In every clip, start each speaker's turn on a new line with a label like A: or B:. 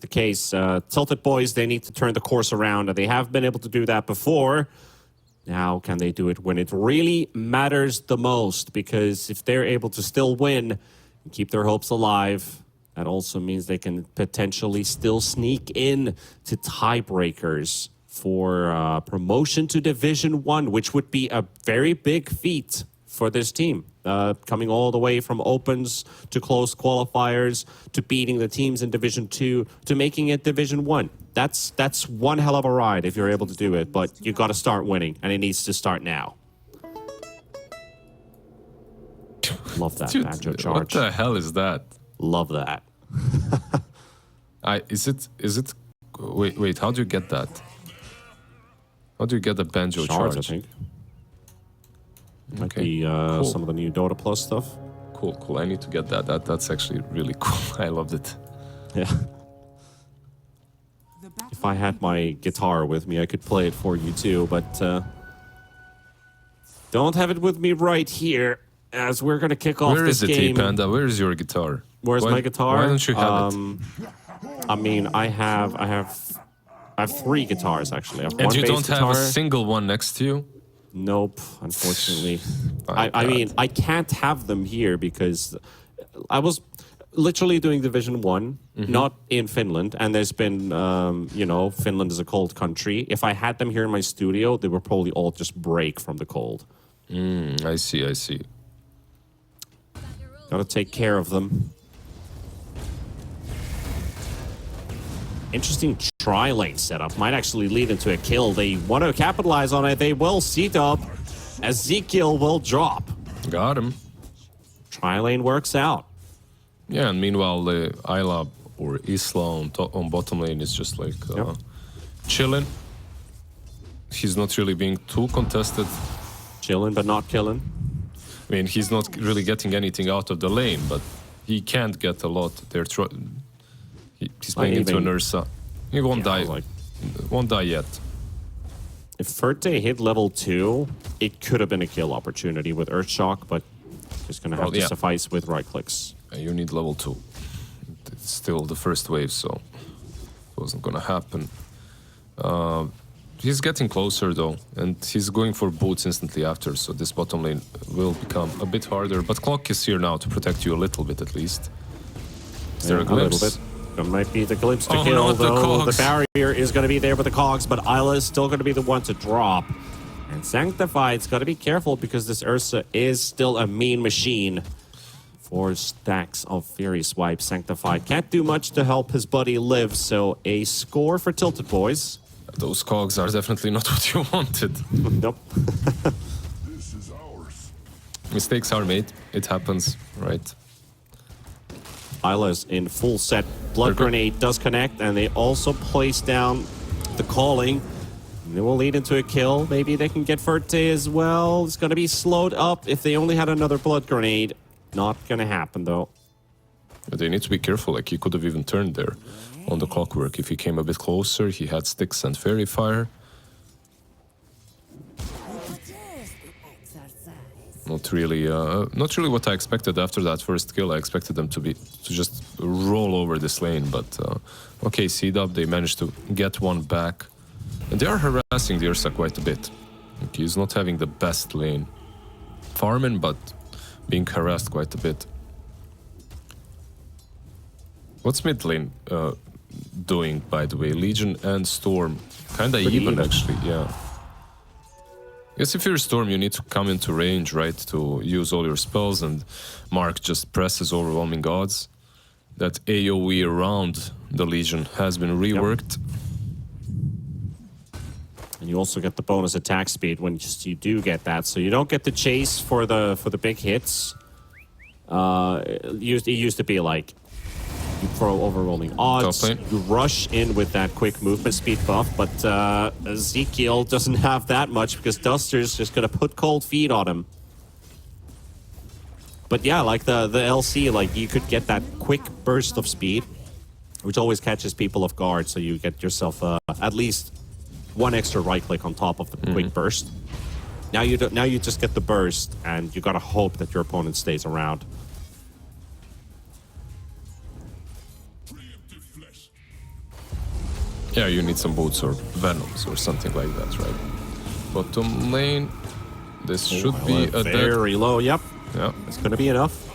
A: the case. TiltedBoys, they need to turn the course around, and they have been able to do that before. Now, can they do it when it really matters the most? Because if they're able to still win and keep their hopes alive, that also means they can potentially still sneak in to tiebreakers for promotion to Division 1, which would be a very big feat for this team. Coming all the way from opens to close qualifiers to beating the teams in Division 2 to making it Division 1. That's one hell of a ride if you're able to do it, but you got to start winning, and it needs to start now. Love that banjo charge.
B: What the hell is that?
A: Love that.
B: Is it? Wait. How do you get that? How do you get the banjo charge?
A: I think. Might
B: Okay.
A: be
B: Cool.
A: some of the new Dota Plus stuff.
B: Cool. I need to get that. That's actually really cool. I loved it.
A: Yeah. If I had my guitar with me, I could play it for you too, but don't have it with me right here, as we're gonna kick off this game.
B: Where is it, Panda? Where is your guitar?
A: Where's my guitar?
B: Why don't you have it?
A: I mean, I have 3 guitars actually. I have
B: And
A: one
B: you
A: bass
B: don't
A: guitar.
B: have a single one next to you?
A: Nope, unfortunately.
B: My
A: I
B: God.
A: mean, I can't have them here because I was literally doing Division 1, not in Finland, and there's been, Finland is a cold country. If I had them here in my studio, they would probably all just break from the cold.
B: I see.
A: Gotta take care of them. Interesting tri-lane setup. Might actually lead into a kill. They want to capitalize on it. They will. CDUB. Ezekiel will drop.
B: Got him.
A: Tri-lane works out.
B: Yeah, and meanwhile, the Isla or Isla on bottom lane is just like chilling. He's not really being too contested.
A: Chilling, but not killing.
B: I mean, he's not really getting anything out of the lane, but he can't get a lot. He's playing into an Ursa. He won't die. Won't die yet.
A: If Ferte hit level 2, it could have been a kill opportunity with Earthshock, but just gonna have to suffice with right clicks.
B: You need level 2. It's still the first wave, so it wasn't gonna happen. He's getting closer though, and he's going for boots instantly after, so this bottom lane will become a bit harder. But Clock is here now to protect you a little bit at least. Is there a glimpse?
A: little bit. It might be the glimpse to
B: Oh,
A: kill,
B: not the
A: though.
B: cogs.
A: The barrier is going to be there with the cogs, but Isla is still going to be the one to drop. And Sanctified's got to be careful because this Ursa is still a mean machine. 4 stacks of Fury Swipe. Sanctified can't do much to help his buddy live, so a score for TiltedBoys.
B: Those cogs are definitely not what you wanted.
A: Nope.
B: Mistakes are made. It happens, right?
A: Isla's in full set. Blood Grenade does connect, and they also place down the calling. And it will lead into a kill. Maybe they can get Ferte as well. It's going to be slowed up if they only had another Blood Grenade. Not going to happen, though.
B: They need to be careful. Like, he could have even turned there on the clockwork. If he came a bit closer, he had sticks and fairy fire. Not really what I expected after that first kill. I expected them to just roll over this lane, but okay, CDUB, they managed to get one back. And they are harassing the Ursa quite a bit. Like, he's not having the best lane. Farming, but being harassed quite a bit. What's mid lane doing, by the way? Legion and Storm. Kinda even, actually, yeah. Yes, if you're Storm, you need to come into range, right, to use all your spells, and Mark just presses Overwhelming Odds. That AoE around the Legion has been reworked.
A: Yep. And you also get the bonus attack speed when you do get that, so you don't get the chase for the big hits. It used to be like you throw Overwhelming Odds, you rush in with that quick movement speed buff, but Ezekiel doesn't have that much because Duster's just gonna put cold feet on him. But yeah, like the LC, like you could get that quick burst of speed, which always catches people off guard, so you get yourself at least one extra right click on top of the quick burst. Now you just get the burst, and you gotta hope that your opponent stays around.
B: Yeah, you need some boots or venoms or something like that, right? Bottom lane, this should be a dead.
A: very low. Yep,
B: Yeah.
A: it's going to be enough.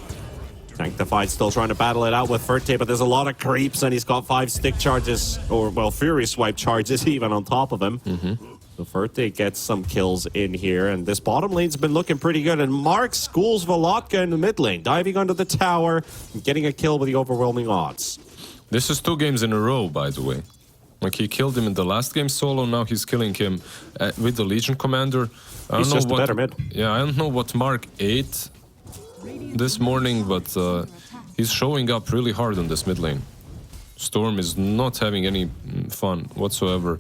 A: Sanctified still trying to battle it out with Ferte, but there's a lot of creeps, and he's got 5 stick charges, or, well, Fury Swipe charges even on top of him. So Ferte gets some kills in here, and this bottom lane's been looking pretty good. And Mark schools Volotka in the mid lane, diving under the tower, and getting a kill with the overwhelming odds.
B: This is 2 games in a row, by the way. Like, he killed him in the last game solo, now he's killing him with the Legion Commander.
A: He's just a better mid.
B: Yeah, I don't know what Mark ate this morning, but he's showing up really hard on this mid lane. Storm is not having any fun whatsoever.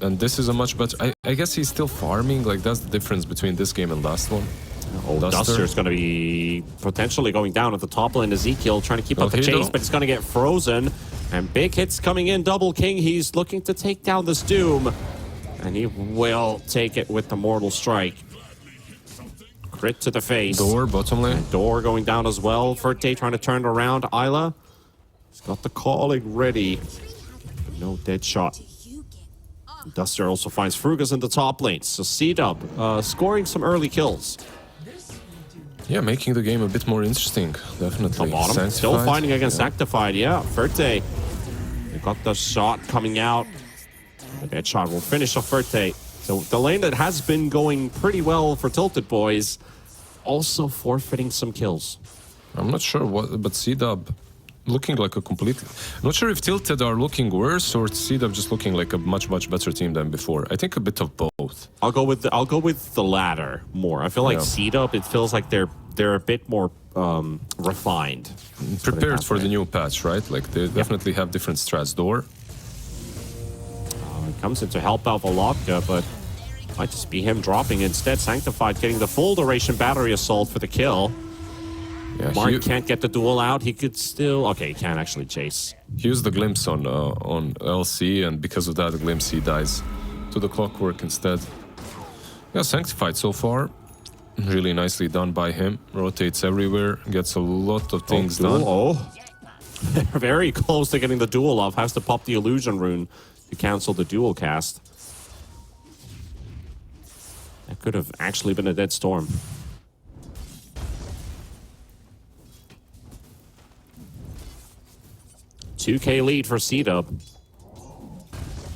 B: And this is a much better... I guess he's still farming, like that's the difference between this game and last one.
A: Oh, Duster's going to be potentially going down at the top lane. Ezekiel trying to keep up the chase, but it's going to get frozen. And big hits coming in. Double King, he's looking to take down this Doom. And he will take it with the Mortal Strike. Crit to the face.
B: Door, bottom lane.
A: And Door going down as well. Ferte trying to turn it around. Isla, he's got the calling ready. But no dead shot. Duster also finds Frugas in the top lane. So CDUB scoring some early kills.
B: Yeah, making the game a bit more interesting, definitely.
A: The bottom, still fighting against Sanctified, yeah. Ferte, they got the shot coming out. The dead shot will finish off Ferte. So the lane that has been going pretty well for TiltedBoys, also forfeiting some kills.
B: I'm not sure what, but CDUB looking like a completely... I'm not sure if Tilted are looking worse or CDUB just looking like a much better team than before. I think a bit of both.
A: I'll go with the latter more. I feel like CDUB, it feels like they're a bit more refined.
B: Prepared for the new patch, right? Like they definitely have different strats. Door.
A: Comes in to help out Volotka, but might just be him dropping instead. Sanctified getting the full duration battery assault for the kill.
B: Yeah,
A: Mark can't get the duel out. He could still... Okay, he can't actually chase.
B: He used the glimpse on LC, and because of that, the glimpse he dies to the clockwork instead. Yeah, Sanctified so far. Really nicely done by him. Rotates everywhere, gets a lot of things done.
A: Oh, very close to getting the duel off. Has to pop the illusion rune to cancel the duel cast. That could have actually been a dead storm. $2K lead for CDUB.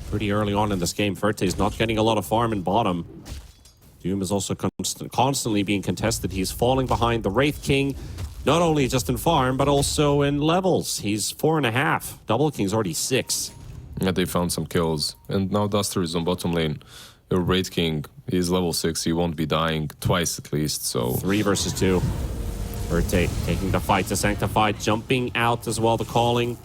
A: Pretty early on in this game, Ferte's not getting a lot of farm in bottom. Doom is also constantly being contested. He's falling behind the Wraith King, not only just in farm, but also in levels. He's 4.5. Double King's already 6.
B: Yeah, they found some kills. And now Duster is on bottom lane. Your Wraith King, he's level 6. He won't be dying twice at least, so...
A: 3 versus 2. Ferte taking the fight to Sanctified, jumping out as well, the calling.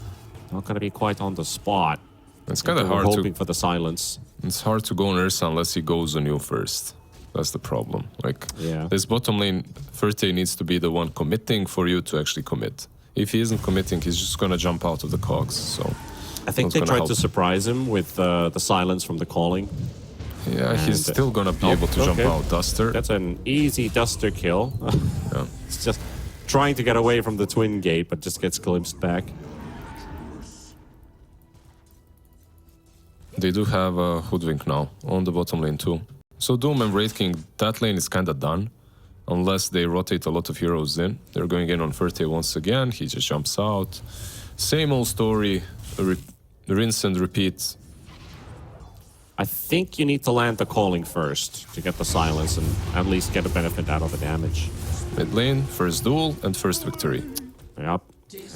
A: Not going to be quite on the spot.
B: It's kind of hard
A: hoping for the silence.
B: It's hard to go on Ursa unless he goes on you first. That's the problem. Like, this bottom lane, Ferte needs to be the one committing for you to actually commit. If he isn't committing, he's just going to jump out of the cogs, so...
A: I think they tried to surprise him with the silence from the calling.
B: Yeah, and he's still going to be able to jump out. Duster.
A: That's an easy Duster kill.
B: Yeah.
A: It's just trying to get away from the twin gate, but just gets glimpsed back.
B: They do have a Hoodwink now on the bottom lane too. So Doom and Wraith King, that lane is kind of done. Unless they rotate a lot of heroes in. They're going in on Ferte once again. He just jumps out. Same old story. Rinse and repeat.
A: I think you need to land the calling first to get the silence and at least get a benefit out of the damage.
B: Mid lane, first duel and first victory.
A: Yep.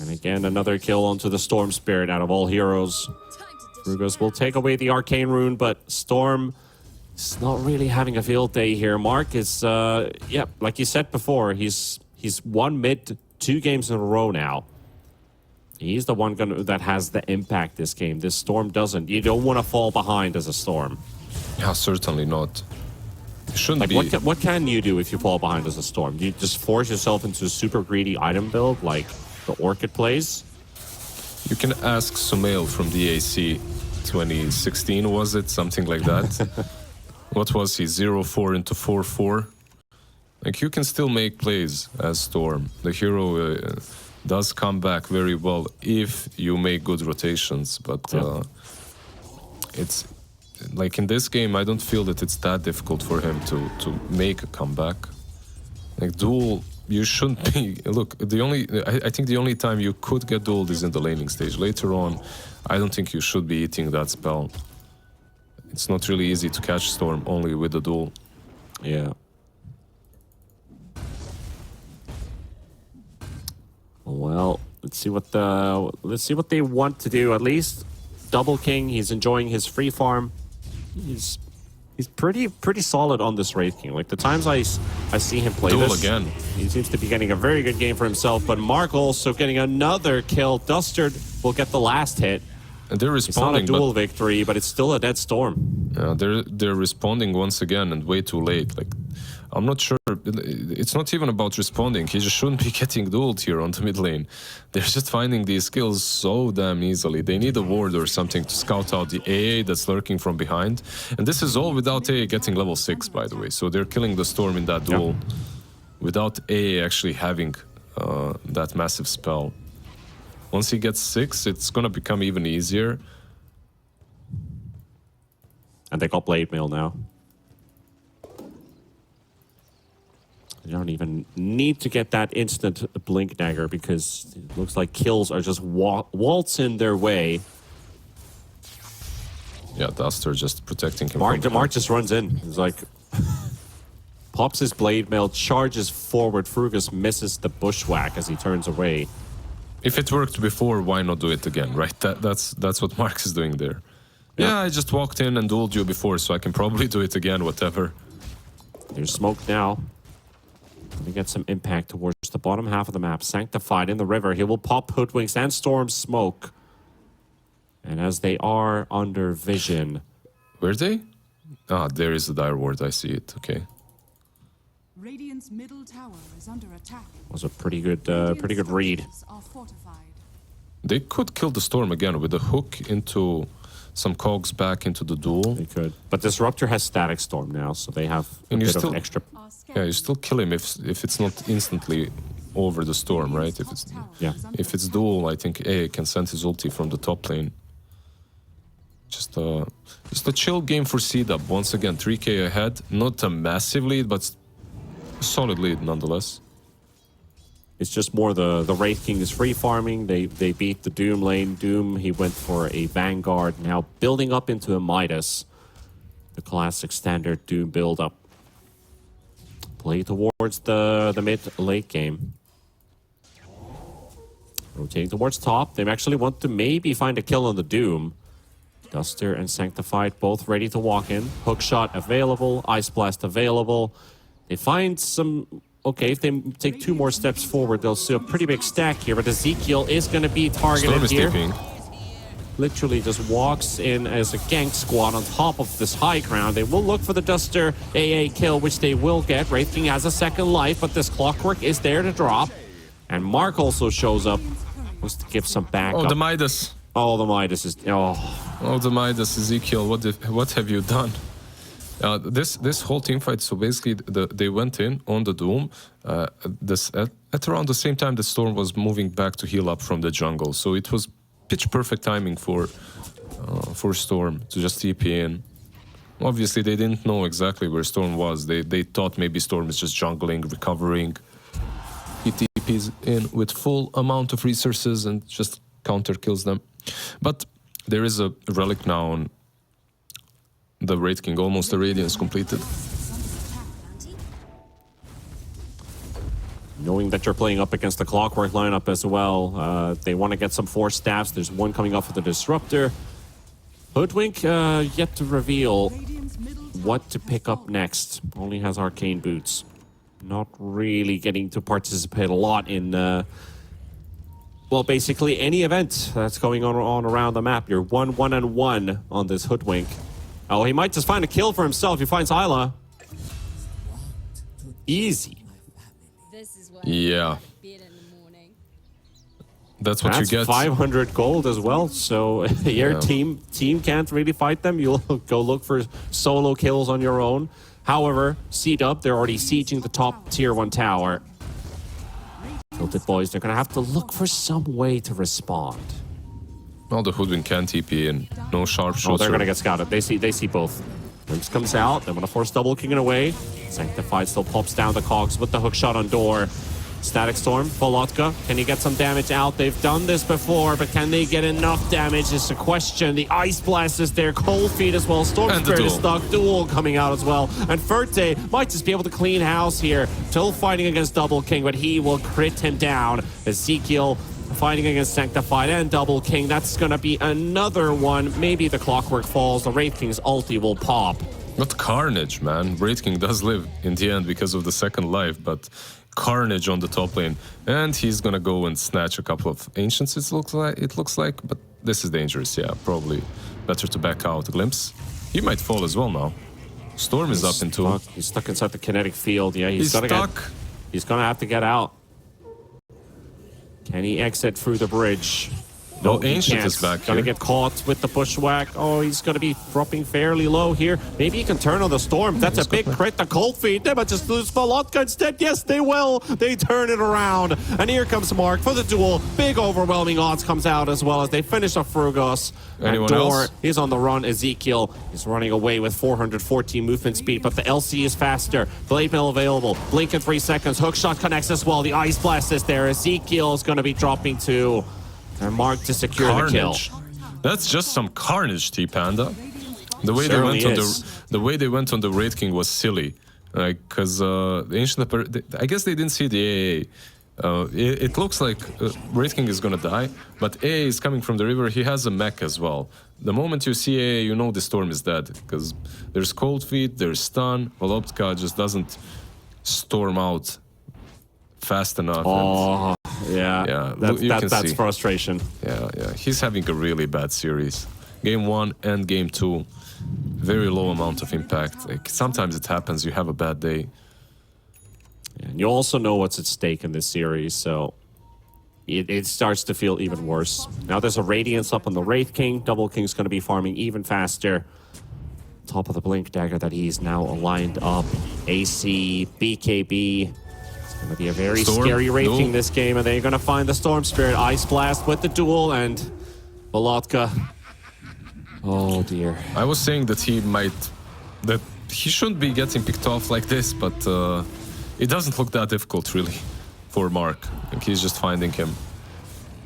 A: And again, another kill onto the Storm Spirit out of all heroes. Frugas will take away the Arcane Rune, but Storm is not really having a field day here. Mark is, yeah, like you said before, he's won mid 2 games in a row now. He's the one that has the impact this game. This Storm doesn't. You don't want to fall behind as a Storm.
B: Yeah, certainly not. It shouldn't be.
A: What can you do if you fall behind as a Storm? Do you just force yourself into a super greedy item build like the Orchid plays?
B: You can ask Sumail from the AC 2016, was it? Something like that. What was he? 0-4 into 4-4? Like, you can still make plays as Storm. The hero does come back very well if you make good rotations, but it's like in this game, I don't feel that it's that difficult for him to make a comeback. Like duel, you shouldn't be. Look, I think the only time you could get dueled is in the laning stage. Later on, I don't think you should be eating that spell. It's not really easy to catch Storm only with the duel.
A: Yeah. Well, let's see what they want to do. At least Double King, he's enjoying his free farm. He's pretty solid on this Wraith King. Like the times I see him play
B: Duel
A: this,
B: again.
A: he seems to be getting a very good game for himself. But Mark also getting another kill. Dustard will get the last hit.
B: And they're responding.
A: It's not a duel victory, but it's still a dead Storm.
B: They're responding once again and way too late. Like, I'm not sure. It's not even about responding. He just shouldn't be getting dueled here on the mid lane. They're just finding these kills so damn easily. They need a ward or something to scout out the AA that's lurking from behind. And this is all without AA getting level 6, by the way. So they're killing the Storm in that duel without AA actually having that massive spell. Once he gets 6, it's gonna become even easier.
A: And they got Blade Mail now. You don't even need to get that instant Blink Dagger because it looks like kills are just waltzing their way.
B: Yeah, Duster just protecting him.
A: Mark just runs in. He's like, pops his Blade Mail, charges forward. Frugus misses the bushwhack as he turns away.
B: If it worked before, why not do it again, right? That's what Mark is doing there. Yeah, I just walked in and dueled you before, so I can probably do it again, whatever.
A: There's smoke now. Let me get some impact towards the bottom half of the map. Sanctified in the river. He will pop Hoodwinks and Storm Smoke. And as they are under vision.
B: Where are they? Ah, there is the Dire Ward. I see it. Okay.
C: Radiant's middle tower is under attack.
A: Was a pretty good read.
B: They could kill the Storm again with a hook into some cogs back into the duel.
A: They could. But Disruptor has Static Storm now, so they have a bit of extra.
B: Yeah, you still kill him if it's not instantly over the Storm, right? If it's duel, I think A can send his ulti from the top lane. Just a chill game for CDUB. Once again, 3k ahead. Not a massive lead, but a solid lead nonetheless.
A: It's just more the Wraith King is free farming. They beat the Doom lane. Doom, he went for a Vanguard. Now building up into a Midas. The classic standard Doom build up. Play towards the mid-late game. Rotating towards top. They actually want to maybe find a kill on the Doom. Duster and Sanctified both ready to walk in. Hookshot available. Ice Blast available. They find some... Okay, if they take 2 more steps forward, they'll see a pretty big stack here. But Ezekiel is going to be targeted here. Literally just walks in as a gank squad on top of this high ground. They will look for the Duster AA kill, which they will get. Wraith King has a second life, but this Clockwork is there to drop. And Mark also shows up. Wants to give some backup.
B: Oh, the Midas.
A: Oh, the Midas is...
B: Oh, the Midas, Ezekiel, what have you done? This whole team fight, so basically they went in on the Doom at around the same time the Storm was moving back to heal up from the jungle. So it was pitch perfect timing for Storm to just TP in. Obviously, they didn't know exactly where Storm was. They thought maybe Storm is just jungling, recovering. He TPs in with full amount of resources and just counter kills them. But there is a relic now on the Wraith King, almost the Radiance completed.
A: Knowing that you're playing up against the Clockwork lineup as well, they want to get some Force Staffs. There's one coming off of the Disruptor. Hoodwink yet to reveal what to pick up next. Only has Arcane Boots. Not really getting to participate a lot in, well, basically any event that's going on around the map. You're 1-1-1 on this Hoodwink. Oh, he might just find a kill for himself. He finds Isla. Easy.
B: Yeah. That's what you get.
A: 500 gold as well. So your team can't really fight them. You'll go look for solo kills on your own. However, CDUB, they're already sieging the top tier 1 tower. TiltedBoys, they're going to have to look for some way to respond.
B: Well, the Hoodwink can TP in. No sharpshooter.
A: Oh, they're gonna get scouted. They see both. Glimpse comes out. They're gonna force double kicking away. Sanctified still pops down the cogs with the hook shot on door. Static Storm, Volotka, can he get some damage out? They've done this before, but can they get enough damage is the question. The Ice Blast is there, Cold Feet as well, Storm Spirit is stuck, Duel coming out as well, and Ferte might just be able to clean house here. Still fighting against Double King, but he will crit him down. Ezekiel fighting against Sanctified and Double King, that's gonna be another one. Maybe the Clockwork falls, the Wraith King's ulti will pop.
B: Not Carnage, man. Wraith King does live in the end because of the second life, but Carnage on the top lane, and he's gonna go and snatch a couple of Ancients, it looks like, but this is dangerous. Yeah, probably better to back out. Glimpse, he might fall as well now. Storm is up into.
A: He's stuck inside the kinetic field. Yeah,
B: he's stuck.
A: He's gonna have to get out. Can he exit through the bridge?
B: No, Ancient is back.
A: Gonna get caught with the bushwhack. Oh, he's gonna be dropping fairly low here. Maybe he can turn on the Storm. That's a big crit. The Cold Feet. They might just lose Volotka instead. Yes, they will. They turn it around. And here comes Mark for the duel. Big overwhelming odds comes out as well as they finish off Frugos.
B: Anyone else?
A: He's on the run. Ezekiel is running away with 414 movement speed, but the LC is faster. Blade Mail available. Blink in 3 seconds. Hookshot connects as well. The Ice Blast is there. Ezekiel is gonna be dropping too. And Mark to secure
B: Carnage.
A: the kill.
B: That's just some carnage, T-Panda. The way they went on the Wraith King was silly, like because the Ancient, I guess they didn't see the AA. It looks like Wraith King is gonna die, but AA is coming from the river. He has a mech as well. The moment you see AA, you know the Storm is dead because there's Cold Feet, there's Stun. Volotka just doesn't storm out fast enough.
A: Oh, yeah. That's frustration.
B: Yeah. He's having a really bad series. Game 1 and Game 2, very low amount of impact. Like, sometimes it happens, you have a bad day.
A: And you also know what's at stake in this series, so it starts to feel even worse. Now there's a Radiance up on the Wraith King. Double King's going to be farming even faster. Top of the Blink Dagger that he's now aligned up. AC, BKB. It's going to be a very scary Wraith King this game, and they're going to find the Storm Spirit. Ice Blast with the duel, and Volotka. Oh dear.
B: I was saying that he shouldn't be getting picked off like this, but it doesn't look that difficult really for Mark. Like, he's just finding him.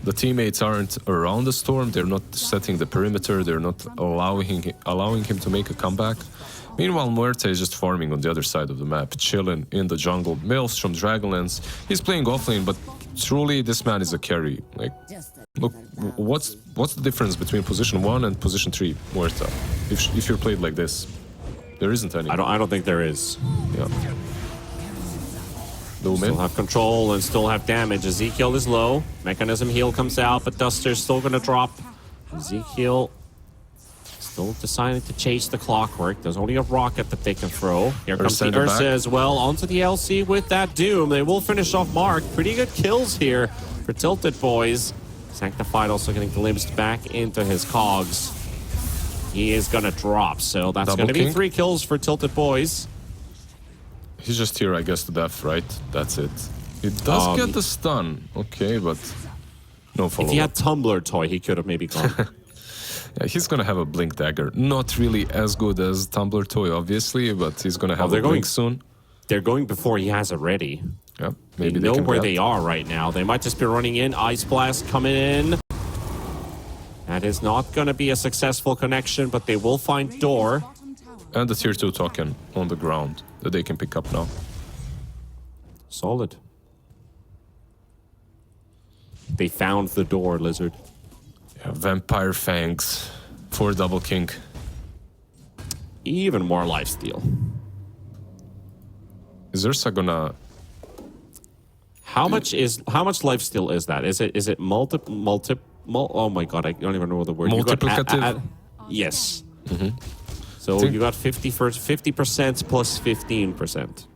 B: The teammates aren't around the Storm, they're not setting the perimeter, they're not allowing him to make a comeback. Meanwhile, Muerte is just farming on the other side of the map, chilling in the jungle. Maelstrom, Dragonlance, he's playing offlane, but truly this man is a carry. Like, look, what's the difference between position 1 and position 3, Muerte? If you're played like this, there isn't any.
A: I don't think there is.
B: Yeah.
A: Still have control and still have damage. Ezekiel is low. Mechanism heal comes out, but Duster's still gonna drop. Ezekiel still deciding to chase the Clockwork. There's only a rocket that they can throw. Here comes the Ursa as well onto the LC with that Doom. They will finish off Mark. Pretty good kills here for TiltedBoys. Sanctified also getting glimpsed back into his cogs. He is gonna drop, so that's gonna be 3 kills for TiltedBoys.
B: He's just here, I guess, to death, right? That's it. He does get the stun. Okay, but no follow-up.
A: If he had Tumbler Toy, he could have maybe gone.
B: Yeah, he's gonna have a Blink Dagger. Not really as good as Tumbler Toy, obviously, but he's gonna have a Blink soon.
A: They're going before he has it ready.
B: Yeah, maybe
A: they know where they are right now. They might just be running in. Ice Blast coming in. That is not going to be a successful connection, but they will find Door.
B: And the tier 2 token on the ground that they can pick up now.
A: Solid. They found the Door, Lizard.
B: Yeah, Vampire Fangs for Double King.
A: Even more lifesteal.
B: Is Ursa gonna...
A: How much lifesteal is that? Is it oh my god, I don't even know the word.
B: Multiplicative?
A: Yes. So you got 50% plus 15%.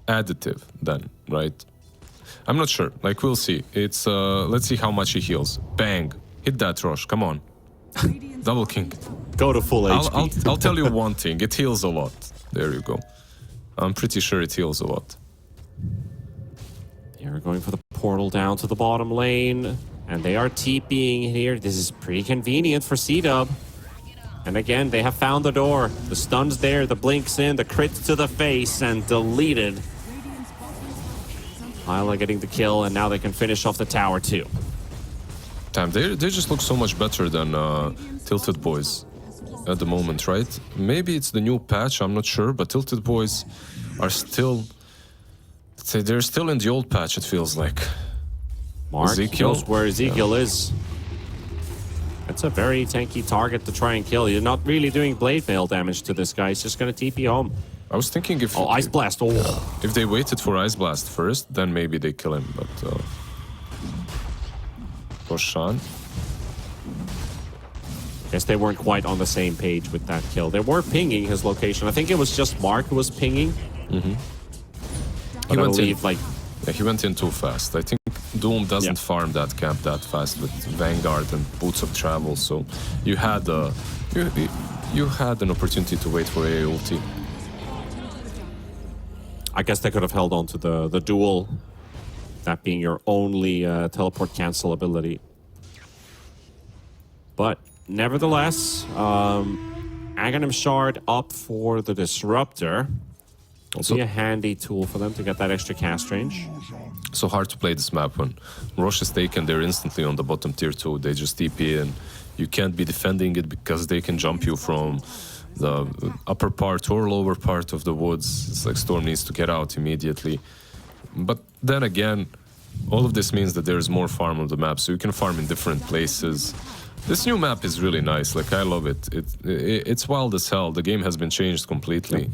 B: Additive then, right? I'm not sure. Like, we'll see. It's let's see how much he heals. Bang. Hit that Rosh. Come on. Double King.
A: Go to full HP.
B: I'll tell you one thing. It heals a lot. There you go. I'm pretty sure it heals a lot.
A: Yeah, we're going for the portal down to the bottom lane. And they are TPing here. This is pretty convenient for CDUB. And again, they have found the door. The stun's there, the blink's in, the crit to the face, and deleted. Isla getting the kill, and now they can finish off the tower too.
B: Damn, they just look so much better than TiltedBoys at the moment, right? Maybe it's the new patch, I'm not sure, but TiltedBoys are still... They're still in the old patch, it feels like.
A: Mark
B: Ezekiel?
A: knows where Ezekiel is. That's a very tanky target to try and kill. You're not really doing blade mail damage to this guy. He's just going to TP home.
B: I was thinking if...
A: Oh, Ice Blast. Oh.
B: If they waited for Ice Blast first, then maybe they kill him, but... Roshan.
A: Guess they weren't quite on the same page with that kill. They were pinging his location. I think it was just Mark who was pinging.
B: Mm-hmm.
A: But I believe, like...
B: Yeah, he went in too fast. I think Doom doesn't farm that camp that fast with Vanguard and Boots of Travel, so you had you had an opportunity to wait for a ulti.
A: I guess they could have held on to the duel, that being your only teleport cancel ability. But nevertheless, Aghanim Shard up for the Disruptor. Will be a handy tool for them to get that extra cast range.
B: So hard to play this map when Rosh is taken, they're instantly on the bottom tier 2. They just TP in. You can't be defending it because they can jump you from the upper part or lower part of the woods. It's like Storm needs to get out immediately. But then again, all of this means that there's more farm on the map, so you can farm in different places. This new map is really nice. Like, I love it. It's wild as hell. The game has been changed completely.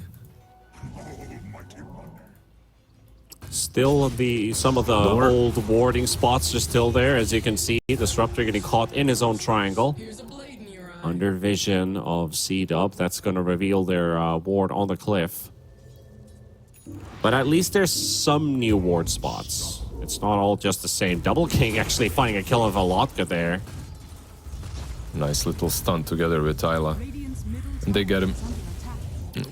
A: Still, some of the old warding spots are still there. As you can see, Disruptor getting caught in his own triangle. Under vision of CDUB. That's going to reveal their ward on the cliff. But at least there's some new ward spots. It's not all just the same. Double King actually finding a kill of Alotka there.
B: Nice little stun together with Isla. And they get him.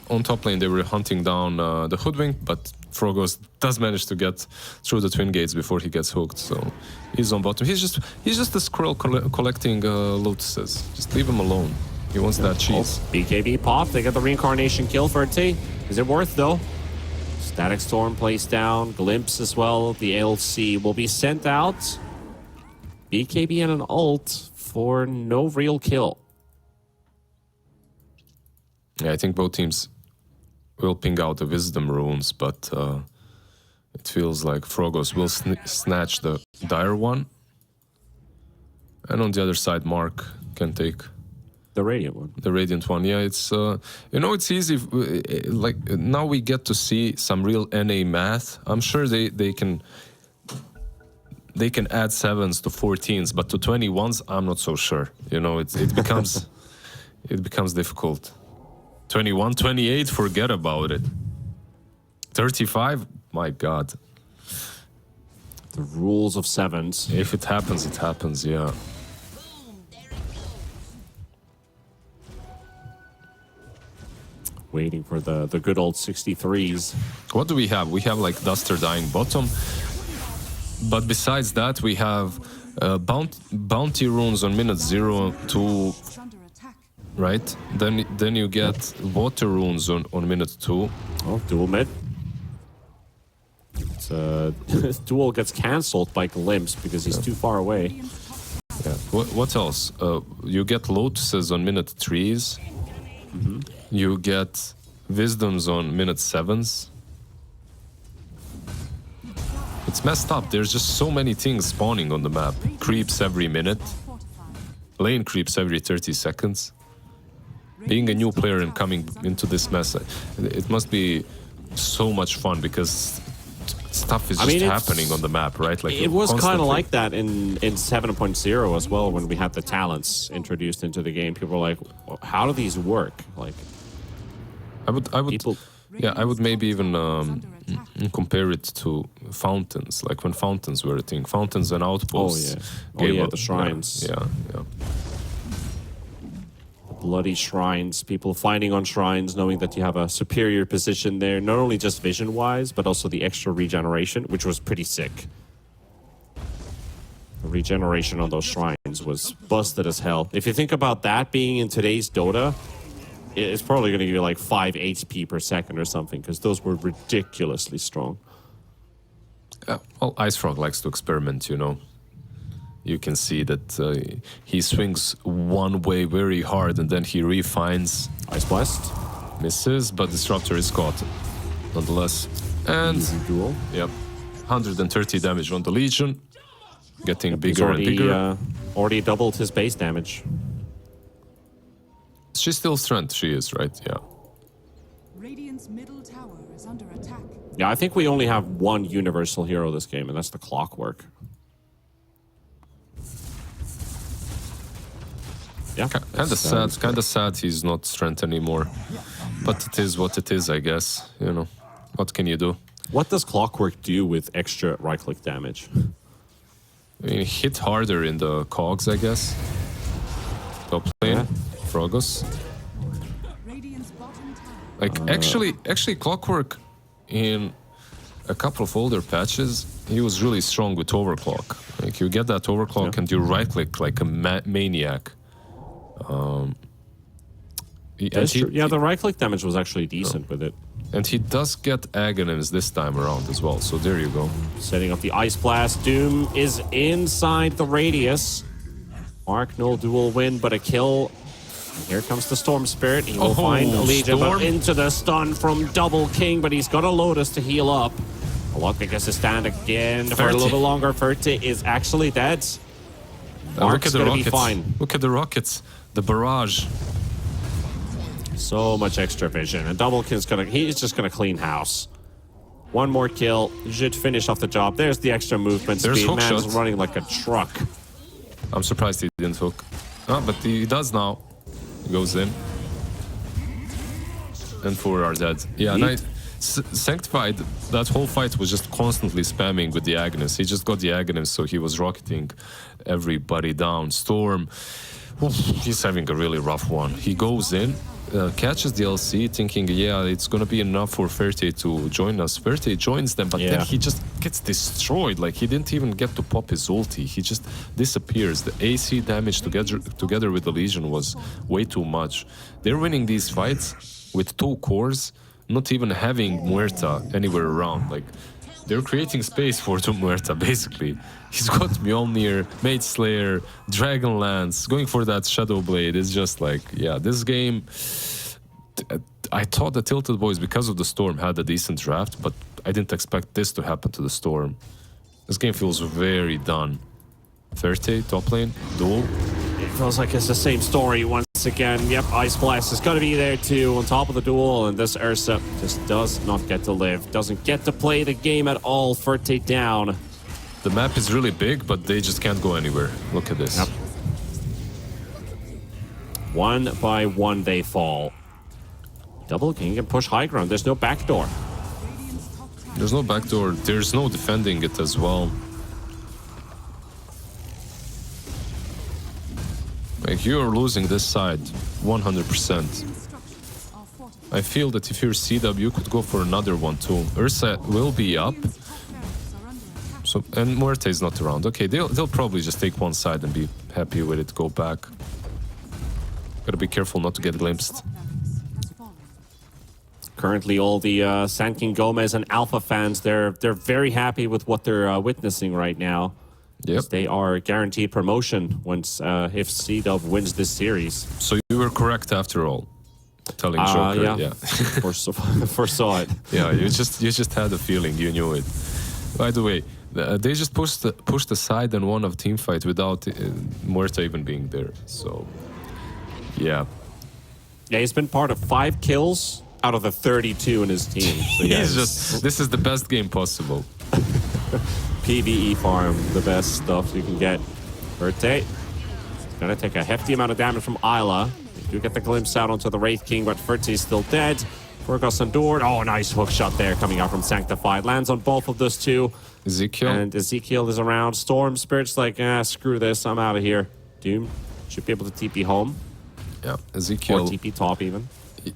B: On top lane, they were hunting down the Hoodwink, but Frogos does manage to get through the Twin Gates before he gets hooked, so he's on bottom. He's just a squirrel collecting lotuses. Just leave him alone. He wants that cheese.
A: Oh, BKB pop. They got the reincarnation kill for a T. Is it worth though? Static Storm placed down. Glimpse as well. The LC will be sent out. BKB and an ult for no real kill.
B: Yeah, I think both teams will ping out the Wisdom runes, but it feels like Frogos will snatch the Dire one. And on the other side, Mark can take
A: the Radiant one.
B: The Radiant one, yeah. It's it's easy. Like now we get to see some real NA math. I'm sure they can add 7s to 14s, but to 21s, I'm not so sure. You know, it becomes it becomes difficult. 21, 28, forget about it. 35, my God.
A: The rules of 7s.
B: If it happens, it happens, yeah.
A: Waiting for the good old 63s.
B: What do we have? We have like Duster dying bottom. But besides that, we have bounty runes on minute 0 to... Right? Then you get water runes on minute 2.
A: Oh, dual mid. Duel gets cancelled by Glimpse because he's too far away.
B: Yeah. What else? You get lotuses on minute 3s.
A: Mm-hmm.
B: You get wisdoms on minute 7s. It's messed up. There's just so many things spawning on the map. Creeps every minute. Lane creeps every 30 seconds. Being a new player and coming into this mess, it must be so much fun because stuff is just happening on the map, right? Like
A: it was kind of like that in 7.0 as well when we had the talents introduced into the game. People were like, "How do these work?" Like,
B: I would maybe even compare it to fountains, like when fountains were a thing. Fountains and outposts.
A: The shrines.
B: Yeah.
A: Bloody shrines, people fighting on shrines, knowing that you have a superior position there, not only just vision-wise, but also the extra regeneration, which was pretty sick. regeneration on those shrines was busted as hell. If you think about that being in today's Dota, it's probably going to give you like 5 HP per second or something, because those were ridiculously strong.
B: Well, Ice Frog likes to experiment, you know. You can see that he swings one way very hard and then he refines.
A: Ice Blast.
B: Misses, but Disruptor is caught nonetheless. And
A: Easy duel.
B: yep, 130 damage on the Legion. Getting
A: He's
B: bigger
A: already,
B: and bigger.
A: Already doubled his base damage.
B: She's still strength, she is, right? Yeah.
C: Radiant's middle tower is under attack.
A: Yeah, I think we only have one universal hero this game, and that's the Clockwork. Yeah,
B: Kind of sad he's not strength anymore. But it is what it is, I guess. You know, what can you do?
A: What does Clockwork do with extra right-click damage?
B: I mean, hit harder in the cogs, I guess. Top lane,
A: Yeah.
B: Frogos.
C: Radiant's bottom tower.
B: Like, actually, Clockwork in a couple of older patches, he was really strong with overclock. Like, you get that overclock and you right-click like a maniac.
A: That's true. Yeah, the right-click damage was actually decent with it.
B: And he does get Aghanims this time around as well, so there you go.
A: Setting up the Ice Blast. Doom is inside the radius. Mark, no dual win, but a kill. Here comes the Storm Spirit. He will find a Legion, but into the stun from Double King, but he's got a Lotus to heal up. Lockpick has to stand again for a little bit longer. Ferti is actually dead. Mark's going to be fine.
B: Look at the rockets, the barrage.
A: So much extra vision. And Double King's he's just gonna clean house. One more kill should finish off the job. There's the extra movement
B: There's
A: speed.
B: hook
A: Man's
B: shot.
A: running like a truck.
B: I'm surprised he didn't hook. Oh, but he does now. He goes in. And 4 are dead. Yeah, nice. Sanctified, that whole fight was just constantly spamming with the Aghanis. He just got the Aghanis, so he was rocketing everybody down. Storm, he's having a really rough one. He goes in, catches the LC, thinking, yeah, it's gonna be enough for Ferti to join us. Ferti joins them, but then he just gets destroyed. Like, he didn't even get to pop his ulti. He just disappears. The AC damage together with the Legion was way too much. They're winning these fights with 2 cores, not even having Muerta anywhere around. Like, they're creating space for the Muerta, basically. He's got Mjolnir, Mage Slayer, Dragonlance, going for that Shadow Blade. It's just like, yeah, this game... I thought the TiltedBoys, because of the Storm, had a decent draft, but I didn't expect this to happen to the Storm. This game feels very done. 30, top lane, duel.
A: It feels like it's the same story once again. Yep, Ice Blast is going to be there too on top of the duel, and this Ursa just does not get to live. Doesn't get to play the game at all. Ferti down.
B: The map is really big, but they just can't go anywhere. Look at this.
A: Yep. One by one they fall. Double King can push high ground. There's no backdoor.
C: Radiant's top tower.
B: There's no backdoor. There's no defending it as well. Like, you're losing this side 100%.
C: Structures are fortified.
B: I feel that if you're CDUB, you could go for another one too. Ursa will be up.
C: Radiant's top barracks are under attack.
B: So, and Muerte is not around. Okay, they'll probably just take one side and be happy with it, go back. Gotta be careful not to get glimpsed.
C: Top barracks has fallen.
A: Currently, all the Sand King Gómez and Alpha fans, they're very happy with what they're witnessing right now.
B: Yep.
A: They are guaranteed promotion once if CDUB wins this series.
B: So you were correct after all. Telling Joker, yeah.
A: Foresaw it.
B: Yeah, you just had a feeling, you knew it. By the way, they just pushed aside and won a team fight without Muerta even being there. So, yeah.
A: Yeah, he's been part of 5 kills out of the 32 in his team. So yeah,
B: He's just, this is the best game possible.
A: PvE farm, the best stuff you can get. Ferti gonna take a hefty amount of damage from Isla. You do get the glimpse out onto the Wraith King, but Ferti's still dead. Burgos endured. Oh, nice hook shot there coming out from Sanctified. Lands on both of those two.
B: Ezekiel.
A: And Ezekiel is around. Storm Spirit's like, screw this, I'm out of here. Doom should be able to TP home.
B: Yeah,
A: Or
B: Ezekiel.
A: TP top even.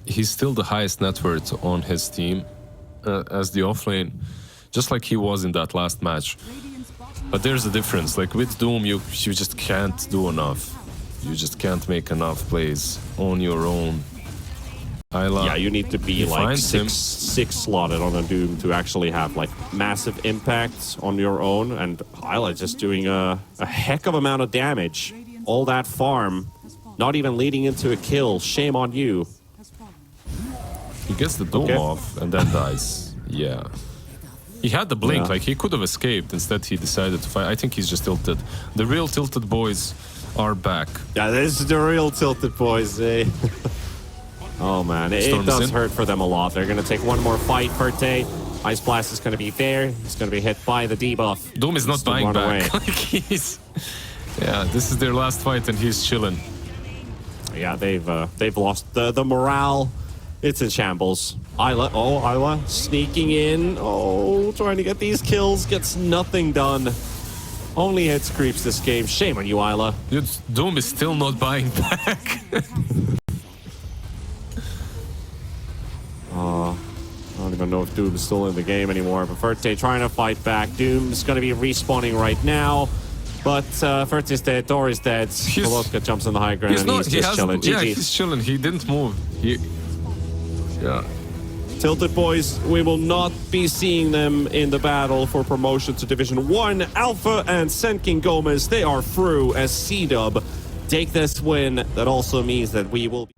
B: He's still the highest net worth on his team as the offlane, just like he was in that last match.
C: Radiant's bottom
B: But there's a difference. Like with Doom, you just can't do enough. You just can't make enough plays on your own.
A: Yeah, you need to be like six slotted on a Doom to actually have like massive impacts on your own. And Isla just doing a heck of amount of damage. All that farm, not even leading into a kill. Shame on you.
B: He gets the Doom off and then dies. Yeah. He had the blink, like he could have escaped. Instead, he decided to fight. I think he's just tilted. The real TiltedBoys are back.
A: Yeah, this is the real TiltedBoys, eh? Oh man, it does hurt for them a lot. They're gonna take one more fight. Verte, Ice Blast is gonna be there. He's gonna be hit by the debuff.
B: Doom is not buying back. Like yeah, this is their last fight and he's chilling.
A: Yeah, they've lost the morale. It's in shambles. Isla sneaking in. Oh, trying to get these kills, gets nothing done. Only hits creeps this game. Shame on you, Isla.
B: Dude, Doom is still not buying back.
A: I don't even know if Doom is still in the game anymore, but Verte trying to fight back. Doom's going to be respawning right now, but Verte's dead, Dor is dead. Volotka jumps on the high ground and he's just chilling.
B: Yeah,
A: GG.
B: he's chilling. He didn't move. Yeah.
A: TiltedBoys, we will not be seeing them in the battle for promotion to Division 1. Alpha and Senking Gómez, they are through as CDUB take this win. That also means that we will be